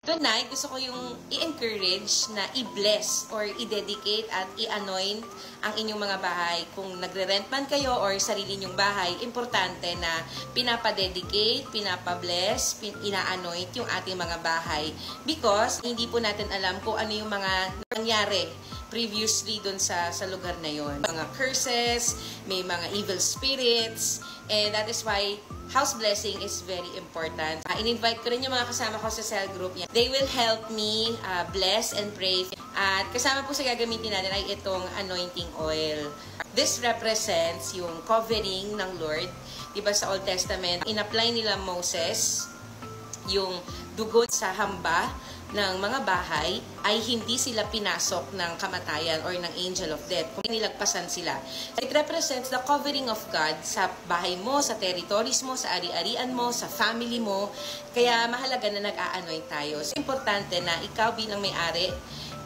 Tonight, gusto ko yung i-encourage na i-bless or i-dedicate at i-anoint ang inyong mga bahay. Kung nagre-rent man kayo or sarili nyong bahay, importante na pinapa-dedicate, pinapa-bless, ina-anoint yung ating mga bahay. Because hindi po natin alam kung ano yung mga nangyari previously dun sa lugar na yon. Mga curses, may mga evil spirits, and that is why house blessing is very important. In-invite ko rin yung mga kasama ko sa cell group niya. They will help me bless and pray. At kasama po sa gagamitin natin ay itong anointing oil. This represents yung covering ng Lord. Diba sa Old Testament, in-apply nila Moses yung dugo sa hamba ng mga bahay ay hindi sila pinasok ng kamatayan or ng angel of death. Kung nilagpasan sila. It represents the covering of God sa bahay mo, sa territories mo, sa ari-arian mo, sa family mo. Kaya mahalaga na nag-a-anoint tayo. So, importante na ikaw bilang may-ari,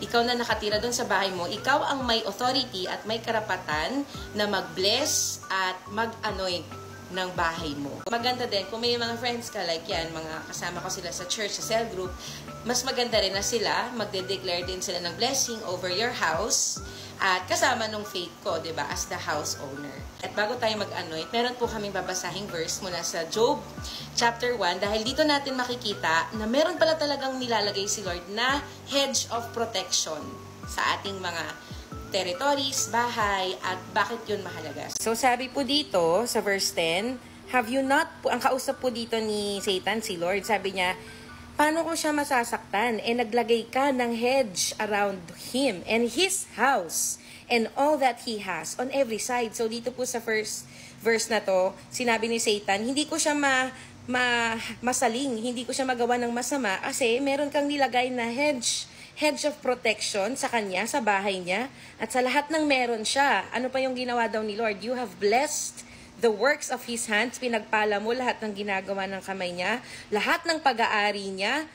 ikaw na nakatira doon sa bahay mo, ikaw ang may authority at may karapatan na mag-bless at mag-anoint ng bahay mo. Maganda din, kung may mga friends ka like yan, mga kasama ko sila sa church, sa cell group, mas maganda rin na sila, magde-declare din sila ng blessing over your house at kasama nung faith ko, diba, as the house owner. At bago tayo mag-anoint, meron po kaming babasahing verse mula sa Job chapter 1 dahil dito natin makikita na meron pala talagang nilalagay si Lord na hedge of protection sa ating mga territories, bahay, at bakit yun mahalaga. So, sabi po dito sa verse 10, have you not, ang kausap po dito ni Satan, si Lord, sabi niya, paano ko siya masasaktan? Naglagay ka ng hedge around him and his house and all that he has on every side. So, dito po sa first verse na to, sinabi ni Satan, hindi ko siya masaling, hindi ko siya magawa ng masama kasi meron kang nilagay na hedge of protection sa kanya, sa bahay niya, at sa lahat ng meron siya. Ano pa yung ginawa daw ni Lord? You have blessed the works of His hands. Pinagpala mo lahat ng ginagawa ng kamay niya. Lahat ng pag-aari niya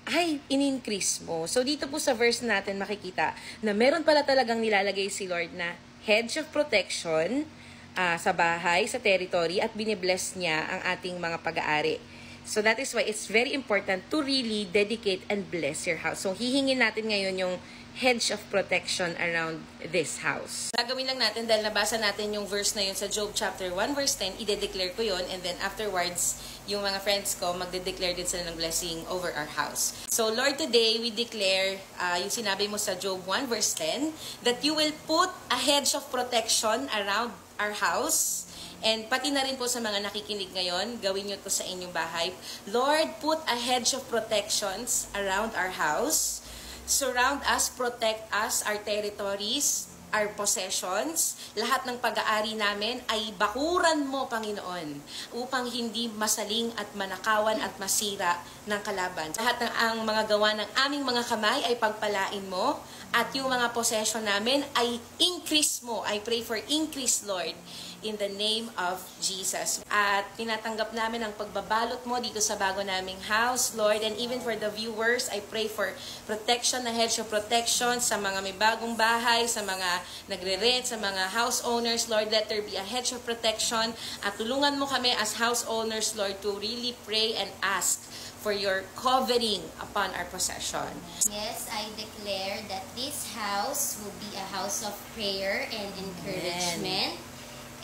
ay in-increase mo. So dito po sa verse natin makikita na meron pala talagang nilalagay si Lord na hedge of protection sa bahay, sa territory, at binibless niya ang ating mga pag-aari. So that is why it's very important to really dedicate and bless your house. So hihingin natin ngayon yung hedge of protection around this house. Gagawin lang natin dahil nabasa natin yung verse na yun sa Job chapter 1 verse 10, ide-declare ko yun, and then afterwards, yung mga friends ko, magde-declare din sila ng blessing over our house. So Lord, today we declare, yung sinabi mo sa Job 1 verse 10, that you will put a hedge of protection around our house. And pati na rin po sa mga nakikinig ngayon, gawin nyo to sa inyong bahay. Lord, put a hedge of protections around our house. Surround us, protect us, our territories, our possessions. Lahat ng pag-aari namin ay bakuran mo, Panginoon, upang hindi masaling at manakawan at masira ng kalaban. Lahat ng ang mga gawa ng aming mga kamay ay pagpalain mo, at yung mga possession namin ay increase mo. I pray for increase, Lord, in the name of Jesus. At tinatanggap namin ang pagbabalot mo dito sa bago naming house, Lord. And even for the viewers, I pray for protection, na hedge of protection sa mga may bagong bahay, sa mga nagre-rent, sa mga house owners, Lord. Let there be a hedge of protection. At tulungan mo kami as house owners, Lord, to really pray and ask for your covering upon our possession. Yes, I declare that this house will be a house of prayer and encouragement. Amen.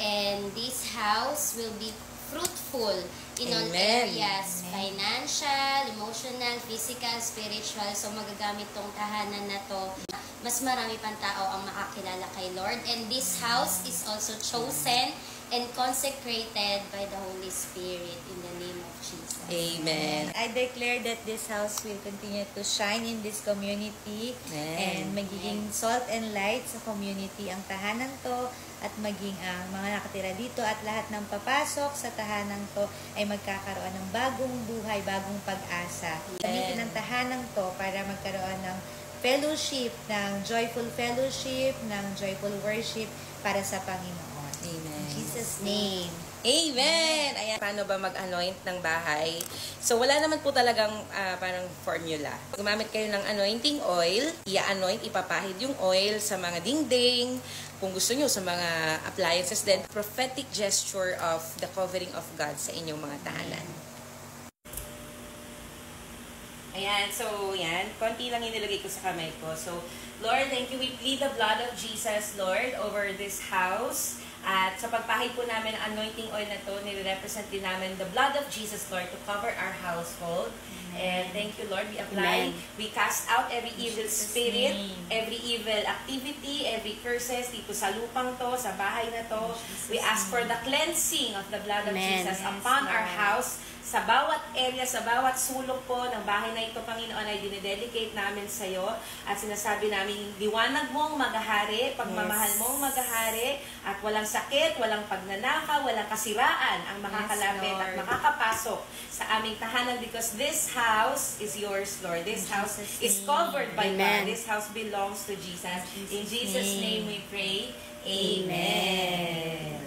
And this house will be fruitful in all areas. Amen. Financial, emotional, physical, spiritual. So magagamit tong tahanan na to. Mas marami pang tao ang makakilala kay Lord. And this house is also chosen and consecrated by the Holy Spirit in the name of Jesus. Amen. I declare that this house will continue to shine in this community. Amen. And magiging salt and light sa community ang tahanan to, at maging ang mga nakatira dito at lahat ng papasok sa tahanan to ay magkakaroon ng bagong buhay, bagong pag-asa. Gamitin ang tahanan to para magkaroon ng fellowship, ng joyful fellowship, ng joyful worship para sa Panginoon. Amen. In Jesus' name. Amen! Ayan, paano ba mag-anoint ng bahay? So, wala naman po talagang parang formula. Gumamit kayo ng anointing oil, i-anoint, ipapahid yung oil sa mga dingding, kung gusto nyo sa mga appliances, then prophetic gesture of the covering of God sa inyong mga tahanan. Ayan, so yan, konti lang inilagay ko sa kamay ko. So, Lord, thank you. We plead the blood of Jesus, Lord, over this house. At sa pagpahid po namin ang anointing oil na to, nire-represent din namin the blood of Jesus, Lord, to cover our household. And thank you, Lord. We apply, we cast out every evil spirit, every evil activity, every curses dito sa lupang to, sa bahay na to. We ask for the cleansing of the blood of Jesus upon our house, sa bawat area, sa bawat sulok po ng bahay na ito, Panginoon, ay dinededicate namin sa iyo. At sinasabi namin, liwanag mong maghahari, pagmamahal mong maghahari, at walang sakit, walang pagnanakaw, walang kasiraan ang makakalapit at makakapasok sa aming tahanan, because this house is yours, Lord. This house is covered by God. This house belongs to Jesus. In Jesus' name we pray. Amen.